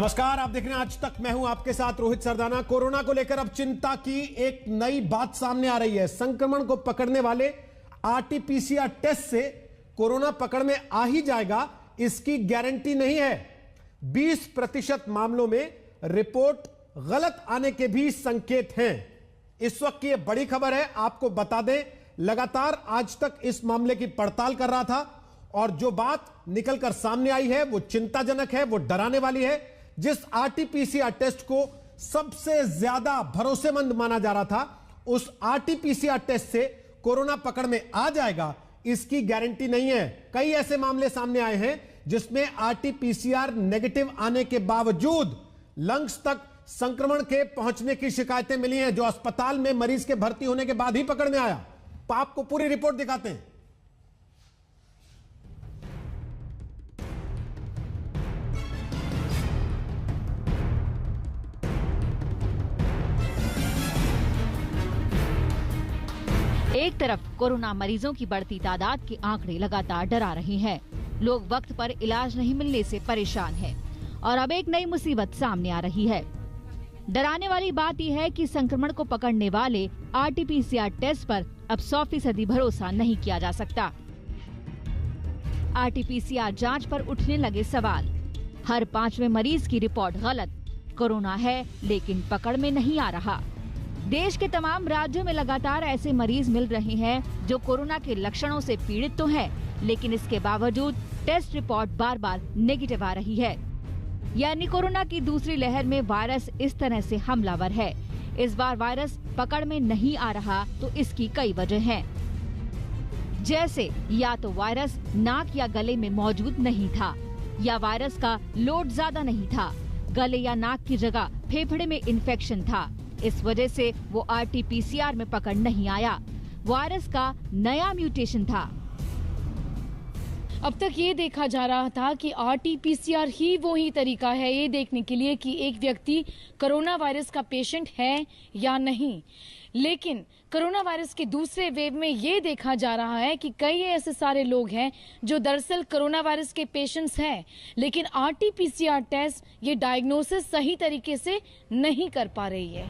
नमस्कार, आप देख रहे हैं आज तक। मैं हूं आपके साथ रोहित सरदाना। कोरोना को लेकर अब चिंता की एक नई बात सामने आ रही है। संक्रमण को पकड़ने वाले आरटीपीसीआर टेस्ट से कोरोना पकड़ में आ ही जाएगा, इसकी गारंटी नहीं है। 20% मामलों में रिपोर्ट गलत आने के भी संकेत हैं। इस वक्त की यह बड़ी खबर है, आपको बता दें। लगातार आज तक इस मामले की पड़ताल कर रहा था और जो बात निकलकर सामने आई है वो चिंताजनक है, वो डराने वाली है। जिस आरटीपीसीआर टेस्ट को सबसे ज्यादा भरोसेमंद माना जा रहा था, उस आरटीपीसीआर टेस्ट से कोरोना पकड़ में आ जाएगा, इसकी गारंटी नहीं है। कई ऐसे मामले सामने आए हैं जिसमें आरटीपीसीआर नेगेटिव आने के बावजूद लंग्स तक संक्रमण के पहुंचने की शिकायतें मिली हैं, जो अस्पताल में मरीज के भर्ती होने के बाद ही पकड़ में आया। तो आपको पूरी रिपोर्ट दिखाते हैं। एक तरफ कोरोना मरीजों की बढ़ती तादाद के आंकड़े लगातार डरा रहे हैं। लोग वक्त पर इलाज नहीं मिलने से परेशान हैं और अब एक नई मुसीबत सामने आ रही है। डराने वाली बात यह है कि संक्रमण को पकड़ने वाले आरटीपीसीआर टेस्ट पर अब 100% भरोसा नहीं किया जा सकता। आरटीपीसीआर जांच पर उठने लगे सवाल। हर 5वें मरीज की रिपोर्ट गलत। कोरोना है लेकिन पकड़ में नहीं आ रहा। देश के तमाम राज्यों में लगातार ऐसे मरीज मिल रहे हैं जो कोरोना के लक्षणों से पीड़ित तो हैं, लेकिन इसके बावजूद टेस्ट रिपोर्ट बार बार नेगेटिव आ रही है। यानी कोरोना की दूसरी लहर में वायरस इस तरह से हमलावर है। इस बार वायरस पकड़ में नहीं आ रहा तो इसकी कई वजह हैं। जैसे या तो वायरस नाक या गले में मौजूद नहीं था, या वायरस का लोड ज्यादा नहीं था, गले या नाक की जगह फेफड़े में इन्फेक्शन था, इस वजह से वो आरटीपीसीआर में पकड़ नहीं आया, वायरस का नया म्यूटेशन था। अब तक ये देखा जा रहा था कि आरटीपीसीआर ही वो ही तरीका है ये देखने के लिए कि एक व्यक्ति कोरोना वायरस का पेशेंट है या नहीं। लेकिन कोरोना वायरस के दूसरे वेव में ये देखा जा रहा है कि कई ऐसे सारे लोग हैं जो दरअसल कोरोना वायरस के पेशेंट्स हैं, लेकिन आरटीपीसीआर टेस्ट ये डायग्नोसिस सही तरीके से नहीं कर पा रही है।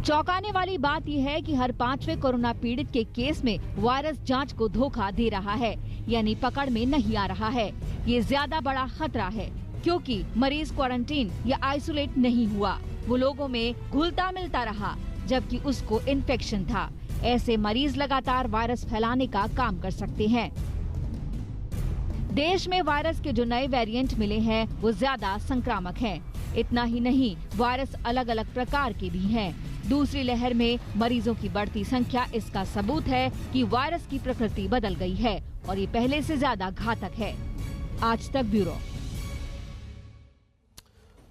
चौंकाने वाली बात यह है कि हर 5वें कोरोना पीड़ित के केस में वायरस जांच को धोखा दे रहा है, यानी पकड़ में नहीं आ रहा है। ये ज्यादा बड़ा खतरा है क्योंकि मरीज क्वारंटीन या आइसोलेट नहीं हुआ, वो लोगों में घुलता मिलता रहा जबकि उसको इन्फेक्शन था। ऐसे मरीज लगातार वायरस फैलाने का काम कर सकते हैं। देश में वायरस के जो नए वेरिएंट मिले हैं वो ज्यादा संक्रामक हैं। इतना ही नहीं, वायरस अलग अलग प्रकार के भी हैं। दूसरी लहर में मरीजों की बढ़ती संख्या इसका सबूत है कि वायरस की प्रकृति बदल गई है और ये पहले से ज्यादा घातक है। आज तक ब्यूरो।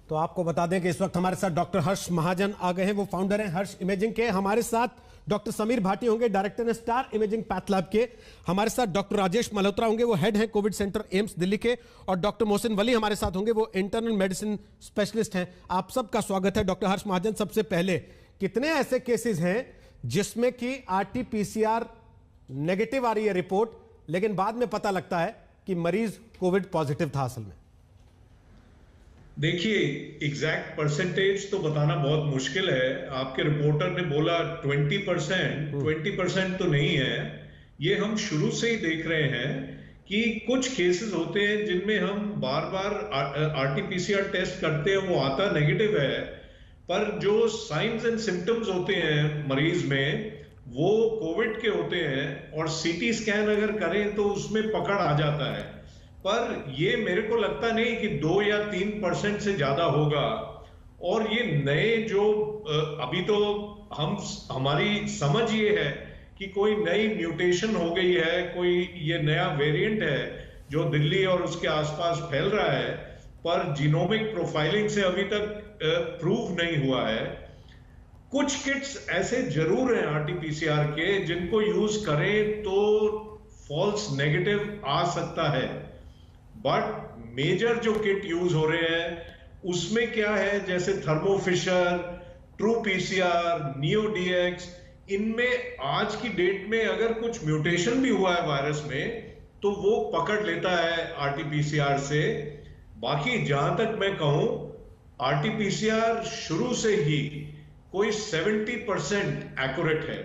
तो आपको बता दें कि इस वक्त हमारे साथ डॉक्टर हर्ष महाजन आ गए हैं। वो फाउंडर हैं हर्ष इमेजिंग के। हमारे साथ डॉक्टर समीर भाटी होंगे, डायरेक्टर हैं स्टार इमेजिंग पैथ लैब के। हमारे साथ डॉक्टर राजेश मल्होत्रा होंगे, वो हेड हैं कोविड सेंटर एम्स दिल्ली के। और डॉक्टर मोहसिन वली हमारे साथ होंगे, वो इंटरनल मेडिसिन स्पेशलिस्ट हैं। आप सबका स्वागत है। डॉक्टर हर्ष महाजन, सबसे पहले कितने ऐसे केसेस हैं जिसमें कि आरटीपीसीआर नेगेटिव आ रही है रिपोर्ट, लेकिन बाद में पता लगता है कि मरीज कोविड पॉजिटिव था असल में? देखिए, एग्जैक्ट परसेंटेज तो बताना बहुत मुश्किल है। आपके रिपोर्टर ने बोला 20% तो नहीं है। ये हम शुरू से ही देख रहे हैं कि कुछ केसेस होते हैं जिनमें हम बार बार आरटीपीसीआर टेस्ट करते हैं, वो आता नेगेटिव है, पर जो साइंस एंड सिम्टम्स होते हैं मरीज में वो कोविड के होते हैं, और सीटी स्कैन अगर करें तो उसमें पकड़ आ जाता है। पर ये मेरे को लगता नहीं कि 2 या 3% से ज्यादा होगा। और ये नए जो अभी तो हमारी समझ ये है कि कोई नई म्यूटेशन हो गई है, कोई ये नया वेरिएंट है जो दिल्ली और उसके आसपास फैल रहा है, पर जीनोमिक प्रोफाइलिंग से अभी तक प्रूव नहीं हुआ है। कुछ किट्स ऐसे जरूर हैं आरटीपीसीआर के जिनको यूज करें तो फॉल्स नेगेटिव आ सकता है, बट मेजर जो किट यूज हो रहे हैं उसमें क्या है, जैसे थर्मो फिशर, ट्रू पीसीआर, नियोडीएक्स, इनमें आज की डेट में अगर कुछ म्यूटेशन भी हुआ है वायरस में तो वो पकड़ लेता है आरटीपीसीआर से। बाकी जहां तक मैं कहूं, आरटीपीसीआर शुरू से ही कोई 70% एक्यूरेट है,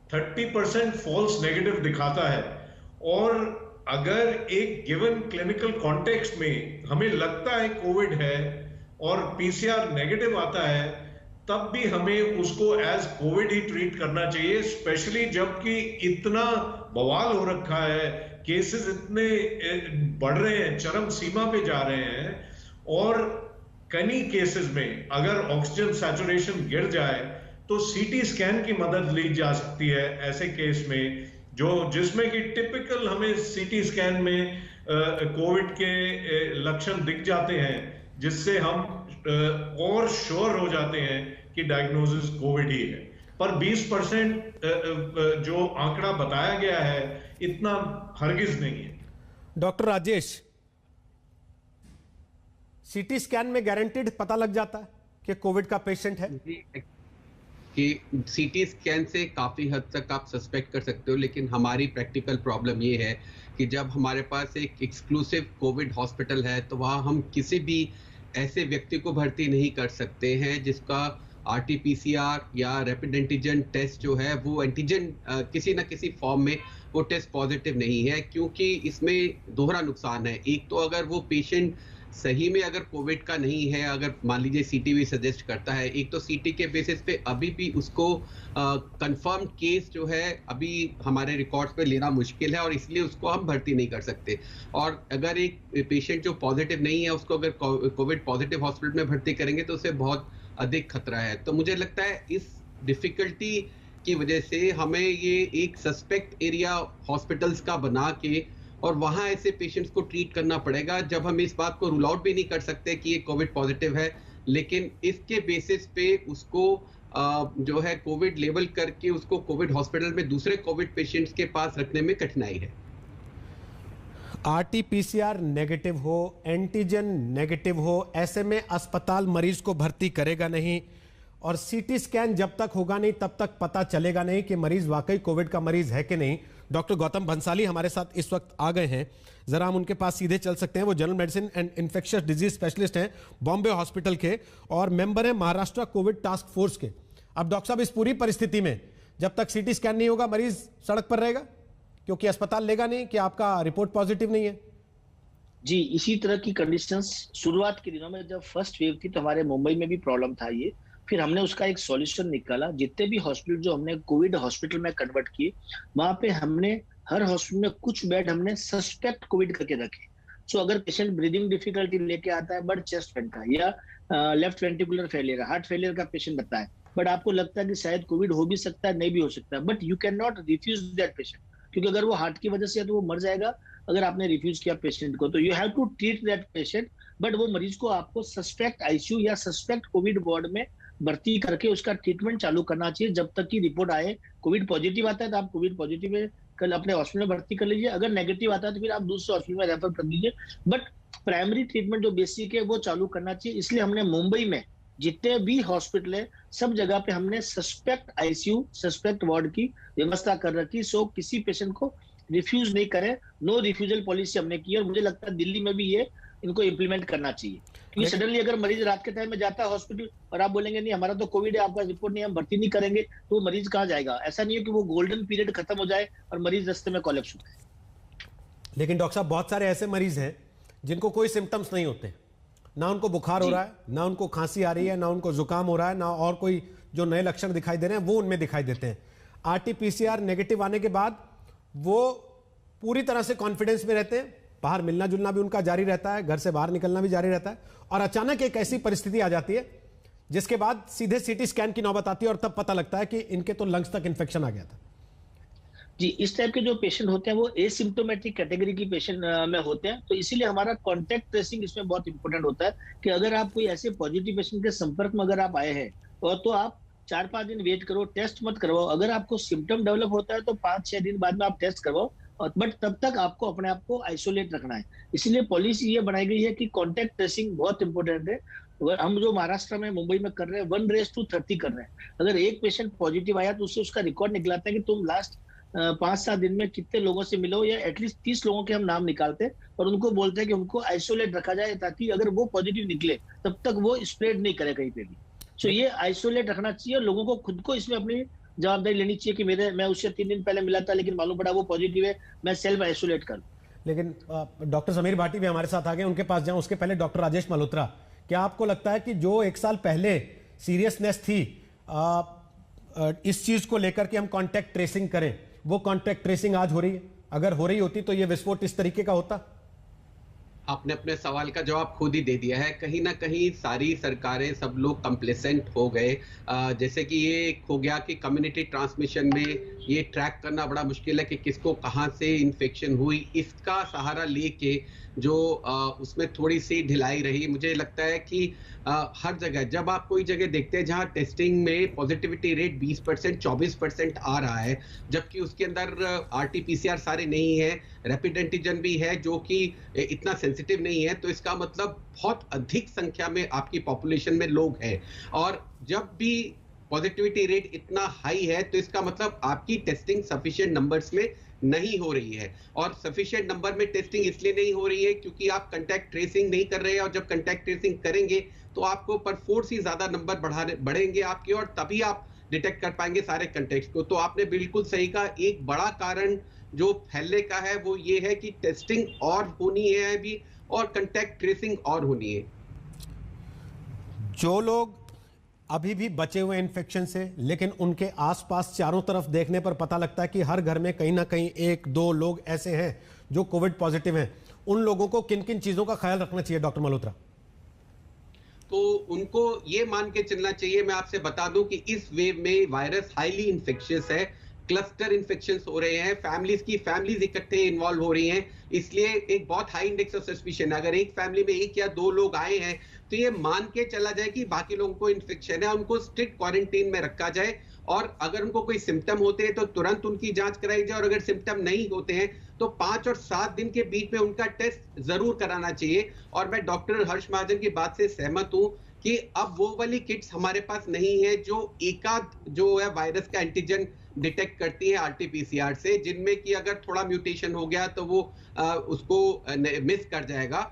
30% फॉल्स नेगेटिव दिखाता है। और अगर एक गिवन क्लिनिकल कॉन्टेक्स्ट में हमें लगता है कोविड है और पीसीआर नेगेटिव आता है, तब भी हमें उसको एज कोविड ही ट्रीट करना चाहिए, स्पेशली जबकि इतना बवाल हो रखा है, केसेस इतने बढ़ रहे हैं, चरम सीमा पे जा रहे हैं। और कई केसेस में अगर ऑक्सीजन सैचुरेशन गिर जाए तो सीटी स्कैन की मदद ली जा सकती है ऐसे केस में, जिसमें कि टिपिकल हमें सीटी स्कैन में कोविड के लक्षण दिख जाते हैं, जिससे हम और श्योर हो जाते हैं कि डायग्नोसिस कोविड ही है। पर 20% जो आंकड़ा बताया गया है, इतना हरगिज नहीं है। डॉक्टर राजेश, सीटी स्कैन में गारंटीड पता लग जाता है कि कोविड का पेशेंट है? कि सीटी स्कैन से काफी हद तक आप सस्पेक्ट कर सकते हो, लेकिन हमारी प्रैक्टिकल प्रॉब्लम ये है कि जब हमारे पास एक एक्सक्लूसिव कोविड हॉस्पिटल है तो वहाँ हम किसी भी ऐसे व्यक्ति को भर्ती नहीं कर सकते हैं जिसका आरटीपीसीआर या रैपिड एंटीजन टेस्ट जो है वो एंटीजन किसी ना किसी फॉर्म में वो टेस्ट पॉजिटिव नहीं है, क्योंकि इसमें दोहरा नुकसान है। एक तो अगर वो पेशेंट सही में अगर कोविड का नहीं है, अगर मान लीजिए सीटी भी सजेस्ट करता है, एक तो सीटी के बेसिस पे अभी भी उसको कंफर्म केस जो है अभी हमारे रिकॉर्ड्स पे लेना मुश्किल है और इसलिए उसको हम भर्ती नहीं कर सकते। और अगर एक पेशेंट जो पॉजिटिव नहीं है उसको अगर कोविड पॉजिटिव हॉस्पिटल में भर्ती करेंगे तो उससे बहुत अधिक खतरा है। तो मुझे लगता है इस डिफिकल्टी की वजह से हमें ये एक सस्पेक्ट एरिया हॉस्पिटल्स का बना के और वहां ऐसे पेशेंट्स को ट्रीट करना पड़ेगा, जब हम इस बात को रूल आउट भी नहीं कर सकते कि ये कोविड पॉजिटिव है, लेकिन इसके बेसिस पे उसको जो है कोविड लेवल करके उसको कोविड हॉस्पिटल में दूसरे कोविड पेशेंट्स के पास रखने में कठिनाई है। आरटीपीसीआर नेगेटिव हो, एंटीजन नेगेटिव हो, ऐसे में अस्पताल मरीज को भर्ती करेगा नहीं और सीटी स्कैन जब तक होगा नहीं तब तक पता चलेगा नहीं कि मरीज वाकई कोविड का मरीज है कि नहीं। डॉक्टर गौतम भंसाली हमारे साथ इस वक्त आ गए हैं, जरा हम उनके पास सीधे चल सकते हैं। वो general medicine and infectious disease specialist हैं बॉम्बे हॉस्पिटल के और मेंबर हैं महाराष्ट्र कोविड टास्क फोर्स के। अब डॉक्टर साहब, इस पूरी परिस्थिति में जब तक सीटी स्कैन नहीं होगा मरीज सड़क पर रहेगा, क्योंकि अस्पताल लेगा नहीं कि आपका रिपोर्ट पॉजिटिव नहीं है। जी, इसी तरह की कंडीशंस शुरुआत के दिनों में जब फर्स्ट वेव थी तो हमारे मुंबई में भी प्रॉब्लम था ये। फिर हमने उसका एक सॉल्यूशन निकाला। जितने भी हॉस्पिटल जो हमने कोविड हॉस्पिटल में कन्वर्ट किए, वहां पे हमने हर हॉस्पिटल में कुछ बेड हमने सस्पेक्ट कोविड करके रखे। सो अगर पेशेंट ब्रीदिंग डिफिकल्टी लेके आता है, बट चेस्ट पेन का या left ventricular failure, heart failure का पेशेंट बताता है, बट आपको लगता है कि शायद कोविड हो भी सकता है, नहीं भी हो सकता है, but you can not refuse that patient, क्योंकि अगर वो हार्ट की वजह से है तो वो मर जाएगा अगर आपने रिफ्यूज किया पेशेंट को। तो you have to treat that patient, but वो मरीज को आपको सस्पेक्ट आईसीयू या सस्पेक्ट कोविड वार्ड में भर्ती करके उसका ट्रीटमेंट चालू करना चाहिए जब तक की रिपोर्ट आए। कोविड पॉजिटिव आता है तो आप कोविड पॉजिटिव में कल अपने हॉस्पिटल में भर्ती कर लीजिए, अगर नेगेटिव आता है तो फिर आप दूसरे हॉस्पिटल में रेफर कर दीजिए, बट प्राइमरी ट्रीटमेंट जो बेसिक है वो चालू करना चाहिए। इसलिए हमने मुंबई में जितने भी हॉस्पिटल है सब जगह पे हमने सस्पेक्ट आईसीयू, सस्पेक्ट वार्ड की व्यवस्था कर रखी, सो किसी पेशेंट को रिफ्यूज नहीं करें। नो रिफ्यूजल पॉलिसी हमने की और मुझे लगता है दिल्ली में भी ये इनको इम्प्लीमेंट करना चाहिए, क्योंकि सडनली अगर मरीज रात के टाइम में जाता है हॉस्पिटल और आप बोलेंगे नहीं हमारा तो कोविड है, आपका रिपोर्ट नहीं, हम भर्ती नहीं करेंगे, तो वो मरीज कहाँ जाएगा? ऐसा नहीं है कि वो गोल्डन पीरियड खत्म हो जाए और मरीज रास्ते में कोलैप्स हो जाए। लेकिन डॉक्टर साहब, बहुत सारे ऐसे मरीज हैं जिनको कोई सिम्टम्स नहीं होते, ना उनको बुखार हो रहा है, ना उनको खांसी आ रही है, ना उनको जुकाम हो रहा है, ना और कोई जो नए लक्षण दिखाई दे रहे हैं वो उनमें दिखाई देते हैं। आरटीपीसीआर नेगेटिव आने के बाद वो पूरी तरह से कॉन्फिडेंस में रहते हैं, बाहर मिलना जुलना भी उनका जारी रहता है, घर से बाहर निकलना भी जारी रहता है, और अचानक एक ऐसी परिस्थिति आ जाती है जिसके बाद सीधे सीटी स्कैन की नौबत आती है और तब पता लगता है कि इनके तो लंग्स तक इंफेक्शन आ गया था। जी, इस टाइप के जो पेशेंट होते हैं वो एसिम्प्टोमेटिक कैटेगरी की पेशेंट में होते हैं, तो इसीलिए हमारा कॉन्टैक्ट ट्रेसिंग इसमें बहुत इंपॉर्टेंट होता है कि अगर आप कोई ऐसे पॉजिटिव पेशेंट के संपर्क में अगर आप आए हैं तो आप 4-5 दिन वेट करो, टेस्ट मत करवाओ। अगर आपको सिम्टम डेवलप होता है तो 5-6 दिन बाद में आप टेस्ट करवाओ, बट तब तक आपको अपने आप को आइसोलेट रखना है। इसलिए पॉलिसी ये बनाई गई है कि कॉन्टैक्ट ट्रेसिंग बहुत इंपॉर्टेंट है। हम जो महाराष्ट्र में, मुंबई में कर रहे हैं 1:30 कर रहे हैं। अगर एक पेशेंट पॉजिटिव आया तो उससे उसका रिकॉर्ड निकलाता है कि तुम लास्ट 5-7 दिन में कितने लोगों से मिलो, या एटलीस्ट 30 लोगों के हम नाम निकालते हैं और उनको बोलते हैं कि उनको आइसोलेट रखा जाए, ताकि अगर वो पॉजिटिव निकले तब तक वो स्प्रेड नहीं करे कहीं पे भी। सो ये आइसोलेट रखना चाहिए, और लोगों को खुद को इसमें अपनी जवाबदारी लेनी चाहिए कि मैं उससे 3 दिन पहले मिला था लेकिन मालूम पड़ा वो पॉजिटिव है, मैं सेल्फ आइसोलेट कर। लेकिन डॉक्टर समीर भाटी भी हमारे साथ आ गए, उनके पास जाऊं उसके पहले डॉक्टर राजेश मल्होत्रा, क्या आपको लगता है कि जो 1 साल पहले सीरियसनेस थी इस चीज को लेकर के हम कांटेक्ट ट्रेसिंग करें, वो कांटेक्ट ट्रेसिंग आज हो रही है? अगर हो रही होती तो ये विस्फोट इस तरीके का होता? आपने अपने सवाल का जवाब खुद ही दे दिया है। कहीं ना कहीं सारी सरकारें, सब लोग कंप्लेसेंट हो गए। जैसे कि ये हो गया कि कम्युनिटी ट्रांसमिशन में ये ट्रैक करना बड़ा मुश्किल है कि किसको कहां से इन्फेक्शन हुई, इसका सहारा लेके जो उसमें थोड़ी सी ढिलाई रही। मुझे लगता है कि हर जगह जब आप कोई जगह देखते हैं जहां टेस्टिंग में पॉजिटिविटी रेट 20%, 24% आ रहा है, जबकि उसके अंदर RT-PCR सारे नहीं है, रैपिड एंटीजन भी है जो कि इतना सेंसिटिव नहीं है, तो इसका मतलब बहुत अधिक संख्या में आपकी पॉपुलेशन में लोग हैं। और जब भी पॉजिटिविटी रेट इतना हाई है तो इसका मतलब आपकी टेस्टिंग सफिशिएंट नंबर्स में नहीं हो रही है। और सफिशिएंट नंबर में टेस्टिंग इसलिए नहीं हो रही है क्योंकि आप कांटेक्ट ट्रेसिंग नहीं कर रहे हैं, और जब कांटेक्ट ट्रेसिंग करेंगे तो आपको पर फोर्स ही ज्यादा नंबर बढ़ेंगे आपके, और तभी आप डिटेक्ट कर पाएंगे सारे कंटेक्ट को। तो आपने बिल्कुल सही कहा, एक बड़ा कारण जो फैलने का है वो ये है कि टेस्टिंग और होनी है अभी, और कांटेक्ट ट्रेसिंग और होनी है। जो लोग अभी भी बचे हुए इन्फेक्शन से, लेकिन उनके आसपास चारों तरफ देखने पर पता लगता है कि हर घर में कहीं ना कहीं 1-2 लोग ऐसे हैं जो कोविड पॉजिटिव हैं, उन लोगों को किन किन चीजों का ख्याल रखना चाहिए डॉक्टर मल्होत्रा? तो उनको ये मान के चलना चाहिए, मैं आपसे बता दूं कि इस वेव में वायरस हाईली इन्फेक्शियस है, क्लस्टर इन्फेक्शंस हो रहे हैं, फैमिलीज इकट्ठे इन्वॉल्व हो रही हैं, इसलिए एक बहुत हाई इंडेक्स ऑफ सस्पिशन है। अगर एक फैमिली में 1 या 2 लोग आए हैं तो ये मान के चला जाए कि बाकी लोगों को इन्फेक्शन है, उनको स्ट्रिक्ट क्वारंटीन में रखा जाए, और अगर उनको कोई सिम्टम होते हैं तो तुरंत उनकी जांच कराई जाए, और अगर सिम्टम नहीं होते हैं तो 5 और 7 दिन के बीच में उनका टेस्ट जरूर कराना चाहिए। और मैं डॉक्टर हर्ष महाजन की बात से सहमत हूं कि अब वो वाली किट्स हमारे पास नहीं है जो एकाध जो है वायरस का एंटीजन डिटेक्ट करती है RT-PCR से, जिनमें कि अगर थोड़ा म्यूटेशन हो गया तो वो उसको मिस कर जाएगा।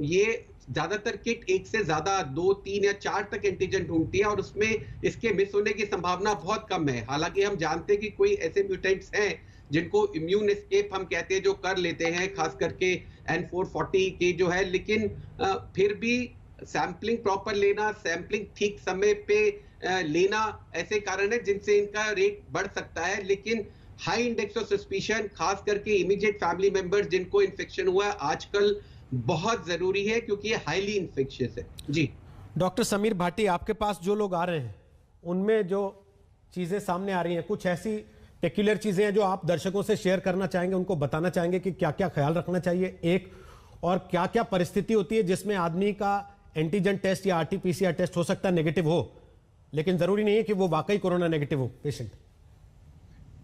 ये ज्यादातर किट 1 से ज्यादा 2, 3 या 4 तक एंटीजन ढूंढती है, और उसमें इसके मिस होने की संभावना बहुत कम है। हालांकि हम जानते हैं कि कोई ऐसे म्यूटेंट्स हैं जिनको इम्यून एस्केप हम कहते हैं, जो कर लेते हैं, खास करके N440 के जो है, लेकिन फिर भी सैंपलिंग प्रॉपर लेना, सैंपलिंग ठीक समय पे लेना ऐसे कारण है जिनसे इनका रेट बढ़ सकता है। लेकिन हाई इंडेक्स ऑफ सस्पिशन, खास करके इमीडिएट फैमिली मेंबर्स जिनको इन्फेक्शन हुआ है, आजकल बहुत जरूरी है क्योंकि ये हाईली इन्फेक्शियस है। जी डॉक्टर समीर भाटी, आपके पास जो लोग आ रहे हैं उनमें जो चीजें सामने आ रही हैं, कुछ ऐसी पेक्यूलर चीजें हैं जो आप दर्शकों से शेयर करना चाहेंगे, उनको बताना चाहेंगे कि क्या क्या ख्याल रखना चाहिए एक, और क्या क्या परिस्थिति होती है जिसमें आदमी का एंटीजन टेस्ट या RT-PCR टेस्ट हो सकता है नेगेटिव हो, लेकिन जरूरी नहीं है कि वो वाकई कोरोना नेगेटिव हो पेशेंट?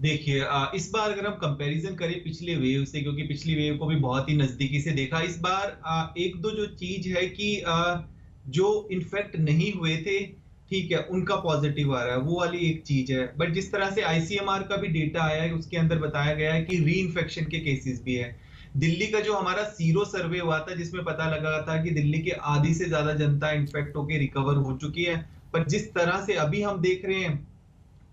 देखिए, इस बार अगर हम कंपैरिजन करें पिछले वेव से, क्योंकि पिछली वेव को भी बहुत ही नजदीकी से देखा, इस बार 1-2 जो चीज है कि जो इन्फेक्ट नहीं हुए थे, ठीक है, उनका पॉजिटिव आ रहा है, वो वाली एक चीज है। बट जिस तरह से ICMR का भी डेटा आया है उसके अंदर बताया गया है कि री इन्फेक्शन के केसेस भी है। दिल्ली का जो हमारा सीरो सर्वे हुआ था जिसमें पता लगा था कि दिल्ली के आधी से ज्यादा जनता इन्फेक्ट होकर रिकवर हो चुकी है, पर जिस तरह से अभी हम देख रहे हैं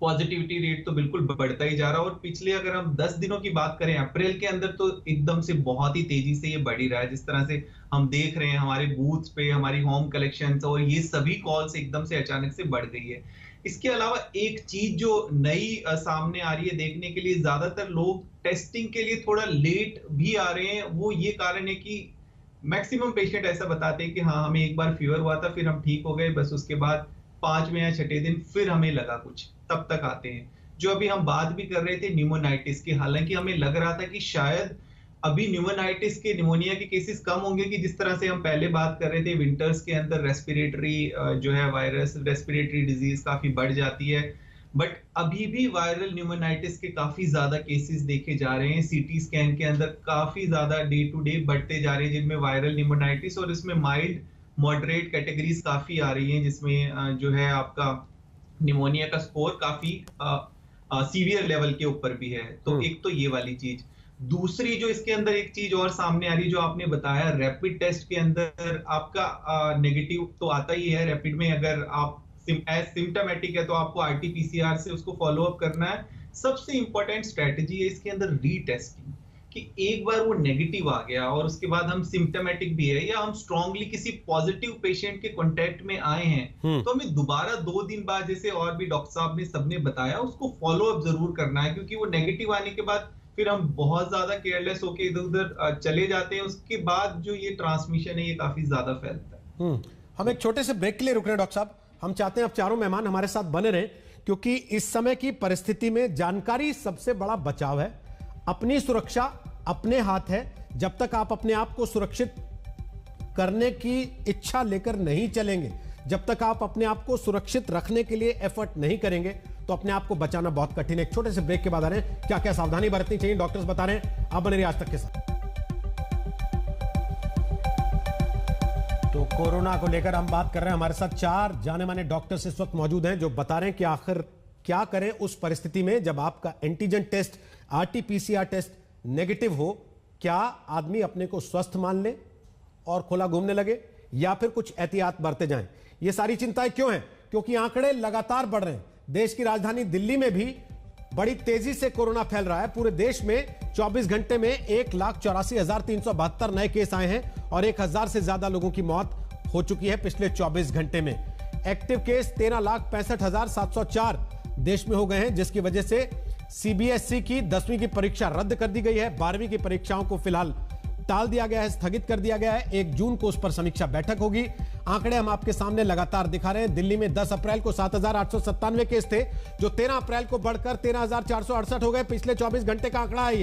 पॉजिटिविटी रेट तो बिल्कुल बढ़ता ही जा रहा है। और पिछले अगर हम 10 दिनों की बात करें अप्रैल के अंदर, तो एकदम से बहुत ही तेजी से ये बढ़ ही रहा है। जिस तरह से हम देख रहे हैं हमारे बूथ्स पे हमारी होम कलेक्शंस और ये सभी कॉल्स एकदम से अचानक से बढ़ गई है। इसके अलावा एक चीज जो नई सामने आ रही है देखने के लिए, ज्यादातर लोग टेस्टिंग के लिए थोड़ा लेट भी आ रहे हैं। वो ये कारण है कि मैक्सिमम पेशेंट ऐसा बताते हैं कि हाँ, हमें एक बार फीवर हुआ था, फिर हम ठीक हो गए, बस उसके बाद 5वें या 6ठे दिन फिर हमें लगा कुछ, तब तक आते हैं। जो अभी हम बात भी कर रहे थे न्यूमोनाइटिस की, हालांकि हमें लग रहा था कि शायद अभी न्यूमोनाइटिस के, निमोनिया के केसेस कम होंगे, कि जिस तरह से हम पहले बात कर रहे थे विंटर्स के अंदर रेस्पिरेटरी जो है वायरस, रेस्पिरेटरी डिजीज काफी बढ़ जाती है। बट अभी भी वायरल न्यूमोनाइटिस के काफी ज्यादा केसेस देखे जा रहे हैं। CT स्कैन के अंदर काफी ज्यादा डे टू डे बढ़ते जा रहे हैं जिनमें वायरल न्यूमोनाइटिस, और इसमें माइल्ड मॉडरेट कैटेगरीज काफी आ रही हैं, जिसमें जो है आपका निमोनिया का स्कोर काफी सीवियर लेवल के ऊपर भी है। तो एक तो ये वाली चीज। दूसरी जो इसके अंदर एक चीज और सामने आ रही, जो आपने बताया, रैपिड टेस्ट के अंदर आपका नेगेटिव तो आता ही है। रैपिड में अगर आप सिम्टोमेटिक है तो आपको आरटीपीसीआर से उसको फॉलो अप करना है। सबसे इंपॉर्टेंट स्ट्रेटेजी है इसके अंदर रीटेस्टिंग, कि एक बार वो नेगेटिव आ गया और उसके बाद हम सिम्टोमेटिक भी है या हम स्ट्रांगली किसी पॉजिटिव पेशेंट के कांटेक्ट में आए हैं, तो हमें दोबारा 2 दिन बाद, जैसे और भी डॉक्टर साहब ने सबने बताया, उसको फॉलो अप जरूर करना है। क्योंकि वो नेगेटिव आने के बाद फिर हम बहुत ज्यादा केयरलेस होके इधर उधर चले जाते हैं। उसके बाद जो ये ट्रांसमिशन है ये काफी ज्यादा फैलता है। हम एक छोटे से ब्रेक के लिए रुक रहे हैं डॉक्टर साहब। हम चाहते हैं आप चारों मेहमान हमारे साथ बने रहें, क्योंकि इस समय की परिस्थिति में जानकारी सबसे बड़ा बचाव है। अपनी सुरक्षा अपने हाथ है। जब तक आप अपने आप को सुरक्षित करने की इच्छा लेकर नहीं चलेंगे, जब तक आप अपने आप को सुरक्षित रखने के लिए एफर्ट नहीं करेंगे, तो अपने आप को बचाना बहुत कठिन है। एक छोटे से ब्रेक के बाद आ रहे हैं, क्या क्या सावधानी बरतनी चाहिए डॉक्टर्स बता रहे हैं। आप बने रहिए आज तक के साथ। तो कोरोना को लेकर हम बात कर रहे हैं। हमारे साथ 4 जाने माने डॉक्टर्स इस वक्त मौजूद हैं, जो बता रहे हैं कि आखिर क्या करें उस परिस्थिति में जब आपका antigen test, RTPCR test negative हो। क्या आदमी अपने को स्वस्थ मान ले और खुला घूमने लगे, या फिर कुछ एहतियात बरते जाएं? ये सारी चिंताएं क्यों हैं? क्योंकि आंकड़े लगातार बढ़ रहे हैं। देश की राजधानी दिल्ली में भी बड़ी तेजी से कोरोना फैल रहा है। पूरे देश में 24 घंटे में 1,84,372 नए केस आए हैं और 1,000 से ज्यादा लोगों की मौत हो चुकी है पिछले 24 घंटे में। एक्टिव केस 13,65,704 देश में हो गए हैं, जिसकी वजह से सीबीएसई की 10वीं की परीक्षा रद्द कर दी गई है। 12वीं की परीक्षाओं को फिलहाल टाल दिया गया है, स्थगित कर दिया गया है। 1 जून को उस पर समीक्षा बैठक होगी। आंकड़े हम आपके सामने लगातार दिखा रहे हैं। दिल्ली में 10 अप्रैल को 7,897 केस थे, जो 13 अप्रैल को बढ़कर 13,468 हो गए। पिछले 24 घंटे का आंकड़ा है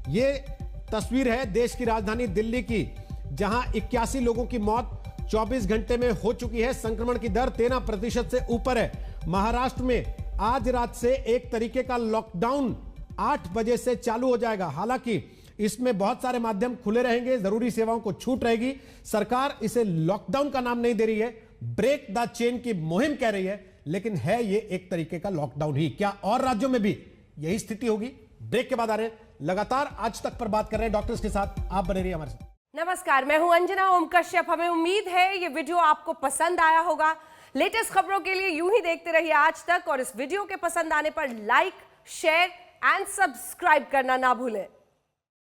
ये तस्वीर है देश की राजधानी दिल्ली की, जहां 81 लोगों की मौत 24 घंटे में हो चुकी है। संक्रमण की दर 13% से ऊपर है। महाराष्ट्र में आज रात से एक तरीके का लॉकडाउन 8 बजे से चालू हो जाएगा। हालांकि इसमें बहुत सारे माध्यम खुले रहेंगे, जरूरी सेवाओं को छूट रहेगी। सरकार इसे लॉकडाउन का नाम नहीं दे रही है, ब्रेक द चेन की मुहिम कह रही है, लेकिन है ये एक तरीके का लॉकडाउन ही। क्या और राज्यों में भी यही स्थिति होगी? ब्रेक के बाद आ रहे हैं, लगातार आज तक पर बात कर रहे हैं डॉक्टर्स के साथ। आप बने रहिए हमारे साथ। नमस्कार, मैं हूं अंजना ओम कश्यप। हमें उम्मीद है ये वीडियो आपको पसंद आया होगा। लेटेस्ट खबरों के लिए यूं ही देखते रहिए आज तक, और इस वीडियो के पसंद आने पर लाइक, शेयर एंड सब्सक्राइब करना ना भूलें।